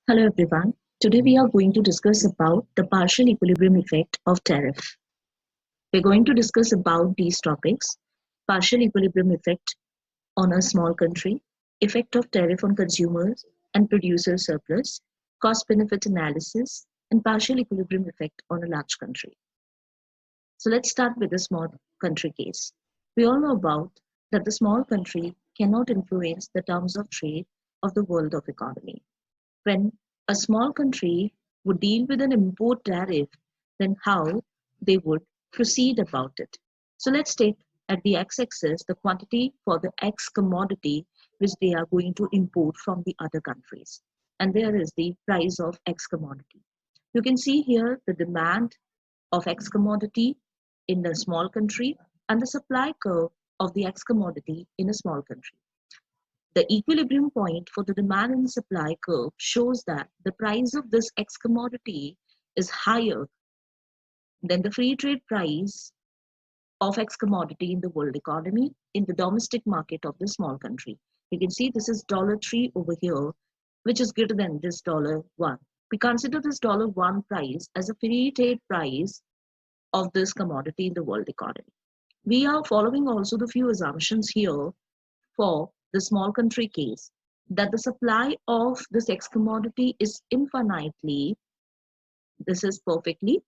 Hello everyone. Today we are going to discuss about the partial equilibrium effect of tariff. We're going to discuss about these topics: partial equilibrium effect on a small country, effect of tariff on consumers and producer surplus, cost benefit analysis, and partial equilibrium effect on a large country. So let's start with the small country case. We all know about that the small country cannot influence the terms of trade of the world of economy. When a small country would deal with an import tariff, then how they would proceed about it. So let's take at the x-axis the quantity for the x commodity which they are going to import from the other countries. And there is the price of x commodity. You can see here the demand of x commodity in a small country and the supply curve of the x commodity in a small country. The equilibrium point for the demand and supply curve shows that the price of this X commodity is higher than the free trade price of X commodity in the world economy in the domestic market of the small country. You can see this is $3 over here, which is greater than this $1. We consider this $1 price as a free trade price of this commodity in the world economy. We are following also the few assumptions here for the small country case, that the supply of this X commodity is infinitely, this is perfectly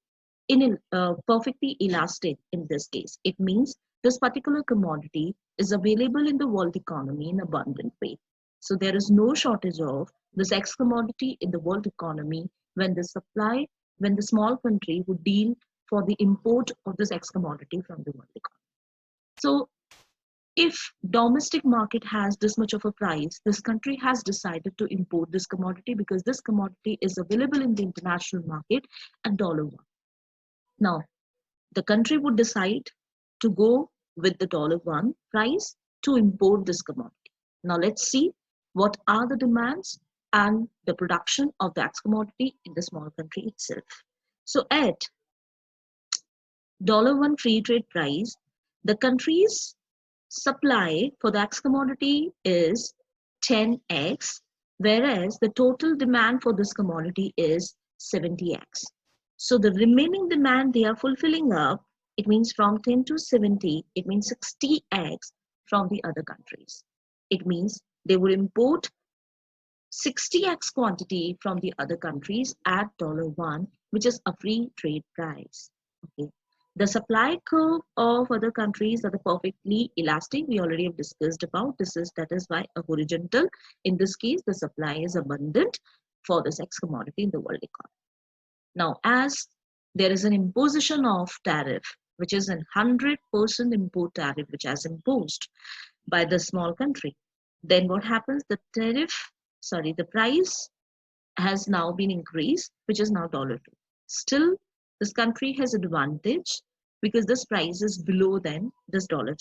elastic in this case. It means this particular commodity is available in the world economy in abundant way. So there is no shortage of this X commodity in the world economy when when the small country would deal for the import of this X commodity from the world economy. So if domestic market has this much of a price, this country has decided to import this commodity because this commodity is available in the international market at $1. Now, the country would decide to go with the $1 price to import this commodity. Now, let's see what are the demands and the production of that commodity in the small country itself. So, at $1 free trade price, the country's supply for the X commodity is 10x, whereas the total demand for this commodity is 70x. So the remaining demand they are fulfilling up, it means from 10 to 70, it means 60x from the other countries. It means they would import 60x quantity from the other countries at $1, which is a free trade price. Okay. The supply curve of other countries are the perfectly elastic. We already have discussed about this. That is why a horizontal. In this case, the supply is abundant for this X commodity in the world economy. Now, as there is an imposition of tariff, which is a 100% import tariff, which has imposed by the small country, then what happens? The price has now been increased, which is now $2. Still, this country has advantage because this price is below than this $3,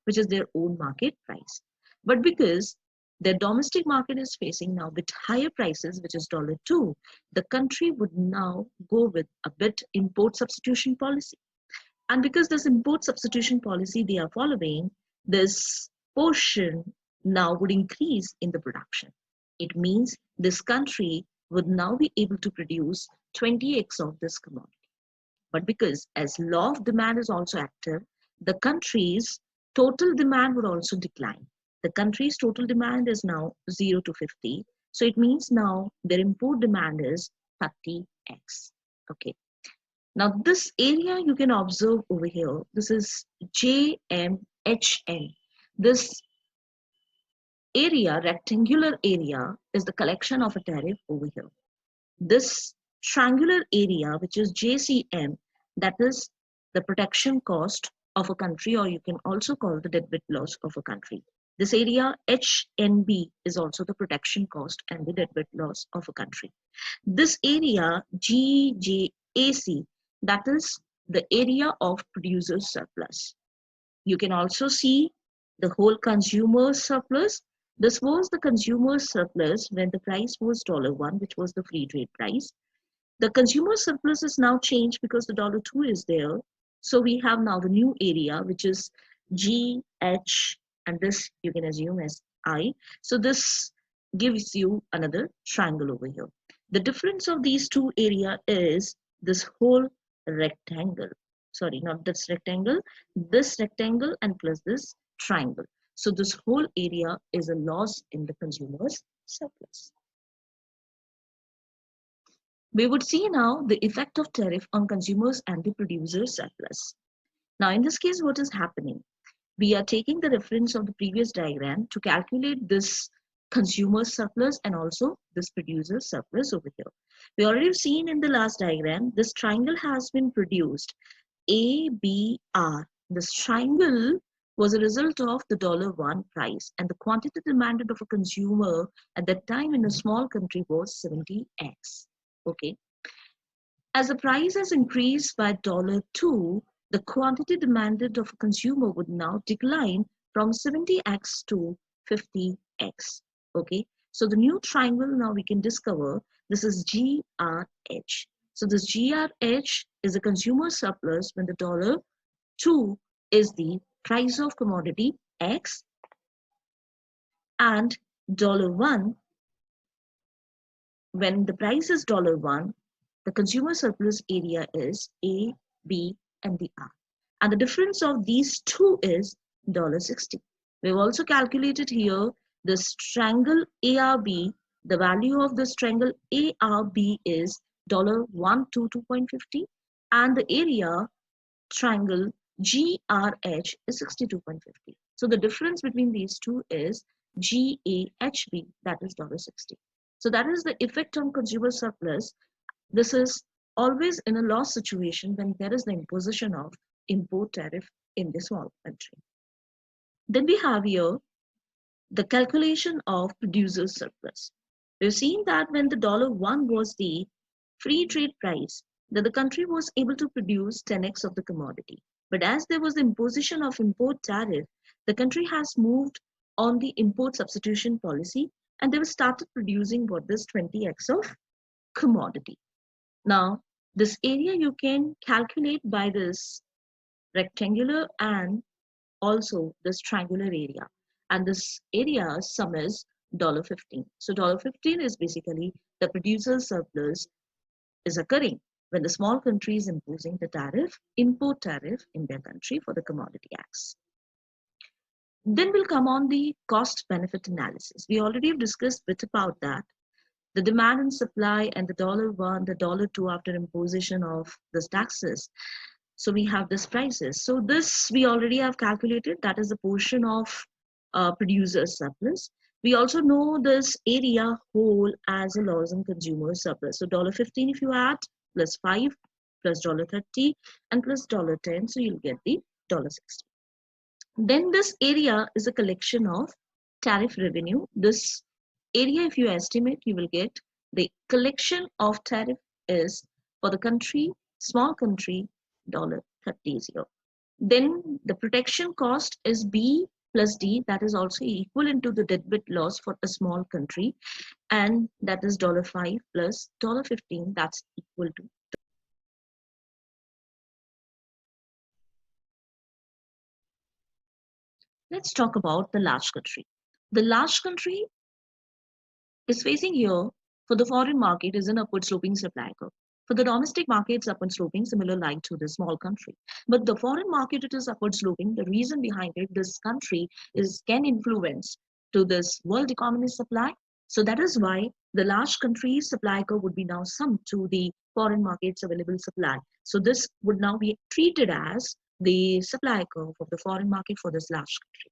which is their own market price. But because their domestic market is facing now bit higher prices, which is $2, the country would now go with a bit import substitution policy. And because this import substitution policy they are following, this portion now would increase in the production. It means this country would now be able to produce 20x of this commodity. But because as law of demand is also active, the country's total demand would also decline. The country's total demand is now 0 to 50. So it means now their import demand is 30x. Okay. Now this area you can observe over here, this is JMHN. This area, rectangular area, is the collection of a tariff over here. This triangular area, which is JCM, that is the protection cost of a country, or you can also call the deadweight loss of a country. This area HNB is also the protection cost and the deadweight loss of a country. This area GJAC, that is the area of producer surplus. You can also see the whole consumer surplus. This was the consumer surplus when the price was $1, which was the free trade price. The consumer surplus is now changed because the $2 is there. So we have now the new area, which is GH, and this you can assume as I. So this gives you another triangle over here. The difference of these two area is this whole rectangle. Sorry, not this rectangle and plus this triangle. So this whole area is a loss in the consumer's surplus. We would see now the effect of tariff on consumers and the producer's surplus. Now in this case, what is happening? We are taking the reference of the previous diagram to calculate this consumer surplus and also this producer surplus over here. We already have seen in the last diagram, this triangle has been produced, ABR. This triangle was a result of the $1 price, and the quantity demanded of a consumer at that time in a small country was 70x. Okay. As the price has increased by $2, the quantity demanded of a consumer would now decline from 70x to 50x. Okay, so the new triangle now we can discover this is GRH. So this GRH is a consumer surplus when the $2 is the price of commodity X and $1 when the price is $1, the consumer surplus area is A, B, and the R. And the difference of these two is $60. We've also calculated here this triangle ARB. The value of this triangle ARB is $122.50, and the area triangle GRH is 62.50. So the difference between these two is GAHB, that is $60. So that is the effect on consumer surplus. This is always in a loss situation when there is the imposition of import tariff in the small country. Then we have here the calculation of producer surplus. We've seen that when the $1 was the free trade price, that the country was able to produce 10x of the commodity. But as there was the imposition of import tariff, the country has moved on the import substitution policy, and they started producing what this 20x of commodity. Now, this area you can calculate by this rectangular and also this triangular area. And this area sum is $15. So $15 is basically the producer's surplus is occurring when the small country is imposing the tariff, import tariff in their country for the commodity acts. Then we'll come on the cost benefit analysis. We already have discussed a bit about that. The demand and supply and the $1, the $2 after imposition of these taxes. So we have this prices. So this we already have calculated. That is the portion of producer's surplus. We also know this area whole as a loss in consumer surplus. So $15 if you add plus 5 plus $30 and plus $10. So you'll get the $60. Then this area is a collection of tariff revenue. This area, if you estimate, you will get the collection of tariff is for the country, small country, $30 is here. Then the protection cost is B plus D, that is also equivalent to the debit loss for a small country, and that is $5 plus $15, that's equal to. Let's talk about the large country. The large country is facing here for the foreign market is an upward sloping supply curve. For the domestic market, it's upward sloping, similar like to the small country. But the foreign market, it is upward sloping. The reason behind it, this country can influence to this world economy supply. So that is why the large country's supply curve would be now summed to the foreign market's available supply. So this would now be treated as the supply curve of the foreign market for this large country.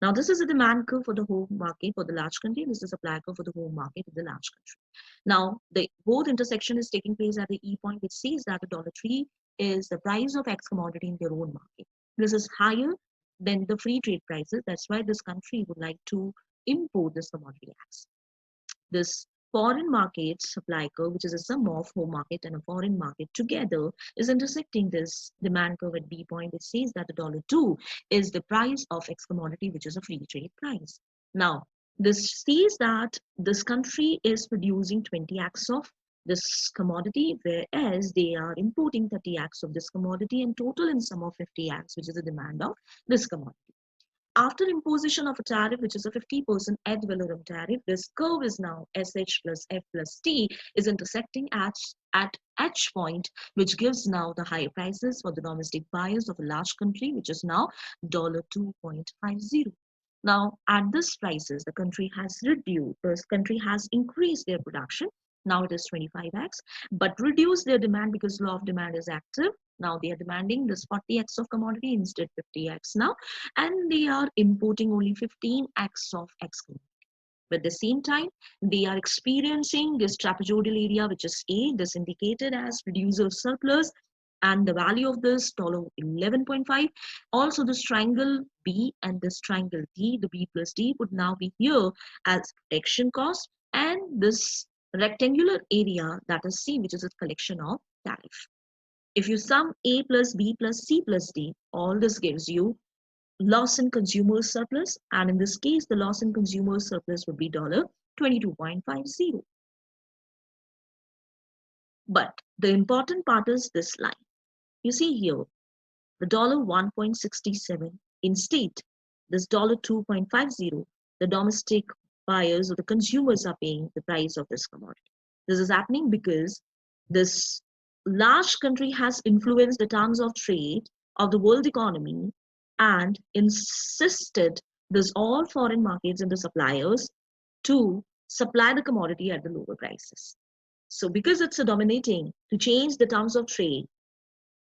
Now, this is a demand curve for the home market for the large country. This is a supply curve for the home market in the large country. Now, the both intersection is taking place at the E point, which says that the $3 is the price of X commodity in their own market. This is higher than the free trade prices. That's why this country would like to import this commodity X. This foreign market supply curve, which is a sum of home market and a foreign market together, is intersecting this demand curve at B point. It says that the $2 is the price of X commodity, which is a free trade price. Now, this says that this country is producing 20x of this commodity, whereas they are importing 30x of this commodity and total in sum of 50x, which is the demand of this commodity. after imposition of a tariff, which is a 50% ad valorem tariff, this curve is now SH plus F plus T is intersecting at H point, which gives now the higher prices for the domestic buyers of a large country, which is now $2.50. Now, at this prices, the country has increased their production. Now it is 25x, but reduced their demand because law of demand is active. Now they are demanding this 40x of commodity instead 50x now, and they are importing only 15x of X commodity. But at the same time, they are experiencing this trapezoidal area, which is A, this indicated as reducer surplus, and the value of this $11.5. Also, this triangle B and this triangle D, the B plus D, would now be here as protection cost, and this rectangular area, that is C, which is a collection of tariff. If you sum A plus B plus C plus D, all this gives you loss in consumer surplus, and in this case, the loss in consumer surplus would be $22.50. But the important part is this line. You see here, the $1.67 instead, this $2.50, the domestic buyers or the consumers are paying the price of this commodity. This is happening because this large country has influenced the terms of trade of the world economy and insisted this all foreign markets and the suppliers to supply the commodity at the lower prices. So because it's a dominating to change the terms of trade,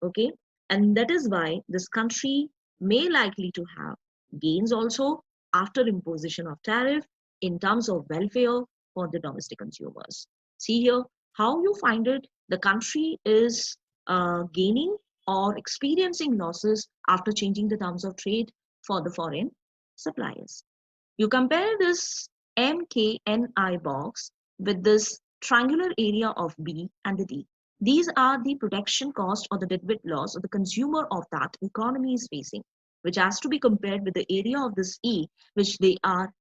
okay, and that is why this country may likely to have gains also after imposition of tariff in terms of welfare for the domestic consumers. See here how you find it, the country is gaining or experiencing losses after changing the terms of trade for the foreign suppliers. You compare this MKNI box with this triangular area of B and the D. These are the protection cost or the deadweight loss of the consumer of that economy is facing, which has to be compared with the area of this E, which they are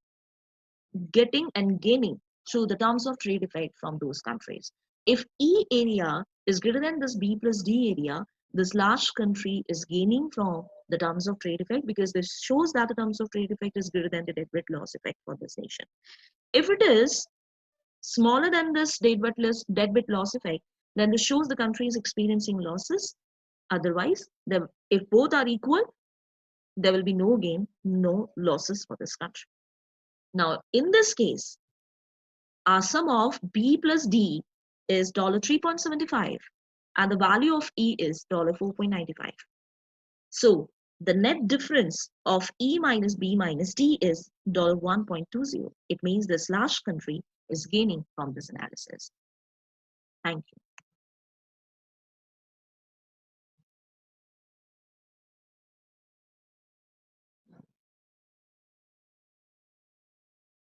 getting and gaining through the terms of trade effect from those countries. If E area is greater than this B plus D area, this large country is gaining from the terms of trade effect because this shows that the terms of trade effect is greater than the deadweight loss effect for this nation. If it is smaller than this deadweight loss effect, then this shows the country is experiencing losses. Otherwise, if both are equal, there will be no gain, no losses for this country. Now, in this case, our sum of B plus D is $3.75 and the value of E is $4.95. So the net difference of E minus B minus D is $1.20. It means this large country is gaining from this analysis. Thank you.